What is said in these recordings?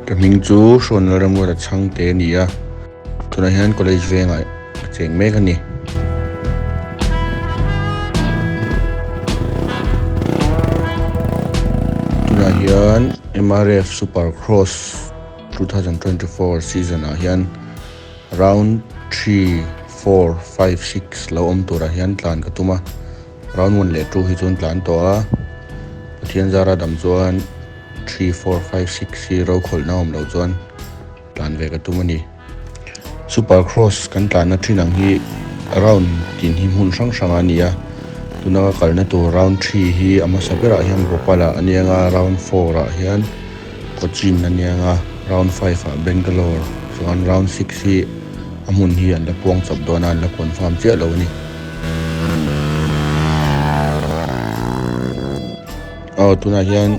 Kaming chu Shaun Lalremruata Chhangte ni a tuna hian college vengai cheng mek ani tuna hian MRF Supercross 2024 season a hian round 3 4 5 6 lo tura hian tlan ka tuma round 1 le 2 hi chun tlan to a pathian zara dam chuan 3 4 5 6 hi ro khol na om lo chuan tlan ve ka tuma ni Supercross kan tlan na thinang hi round tin hi mun sang sang ania tuna kalna to round 3 hi Hmasa bera hian ropala anianga round 4 a hian Cochin anianga round 5 a Bangalore chuan round 6 hi amun hi an la puang chop dona an la confirm che lo ni tuna hian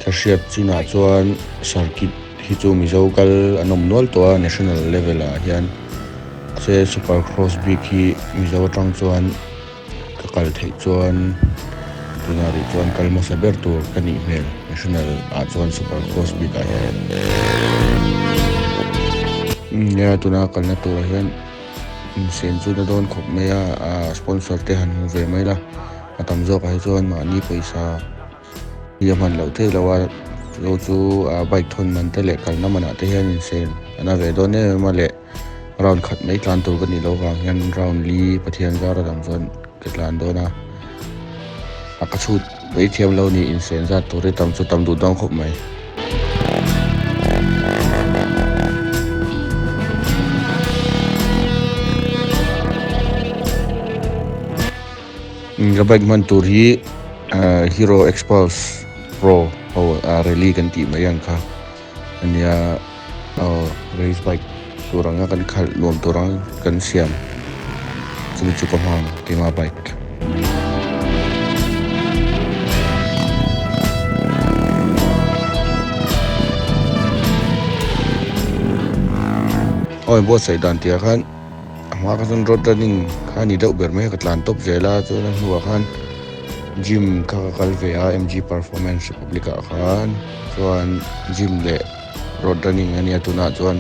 thasiat china chuan circuit hi chu Mizoram anom nual to national level a hian che Supercross big hi Mizoram chuan ka kal thei chuan tuna ri chuan kalma saber tur kani hmel national a chuan Supercross big a hian ya tuna kalna tur hian sen chu na don khop me a sponsor te han ve mai la atam zo ka chuan ma ni paisa yaman lo the lawa lo chu bike thon man te le kal na mana te hian sen ana ve do ne ma le round khat mai tlan tur ka ni lo wang hian round li pathian zara dam zon ke tlan do na aka chut bei thiam lo ni in sen za tur tam chu tam du dong khop mai ga bike man tur hi Hero Expulse Pro rally kan ti mai ang kha ania race bike turanga kan khal lom turang kan siam chumi chu ko hang tima bike Inbuatsaihna tia khan ama ka sun road running khani deuh ber me ka tlan top zela chuan huwa khan gym ka kalve a MG performance republica khan chuan gym le road running ania tuna chuan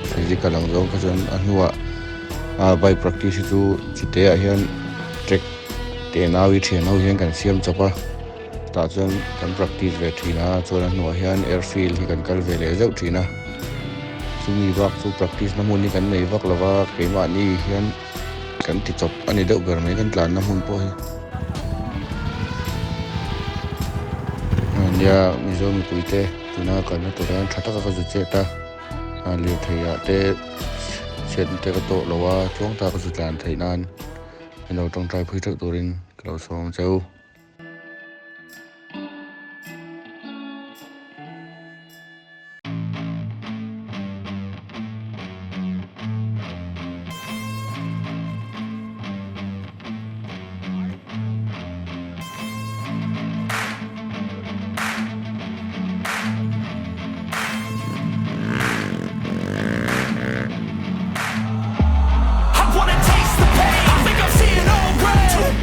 physical ang zong ka chuan anuwa bike practice chu chite a hian track te nawi thian ho hian kan siam chapa ta chuan kan practice ve thina chuan anuwa hian airfield hi kan kalve le zau thina chumi wak chu practice na mun ni kan nei wak lawa keima ni hian kan ti chop ani deuh ber mai kan tlan na mun po hi ya Mizoram kuite tuna kana to ran thata ka ju che ta li theya te chen te ka to lowa chong ta ka ju tlan theinan eno tong trai phui thak turin klo song cheu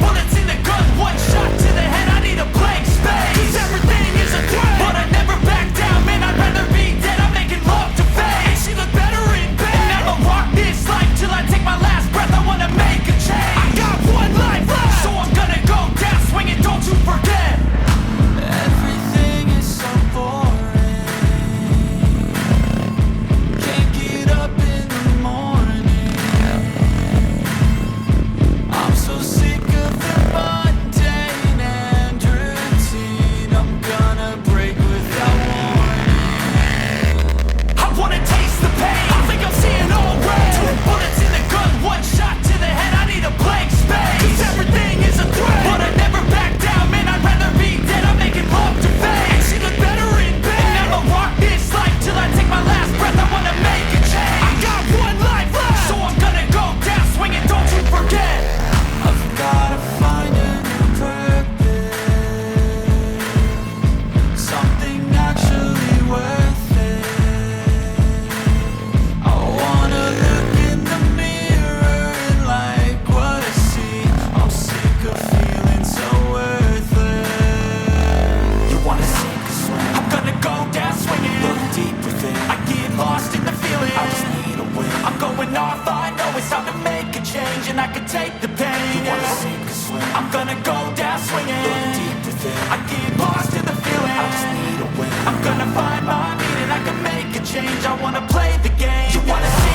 Bullets in the gun, one shot. and I can take the pain. You wanna sink or swim? I'm gonna go down swinging. Look deep within. I get lost in the feeling. I just need a win. I'm gonna find my meaning. I can make a change. I wanna play the game. You wanna see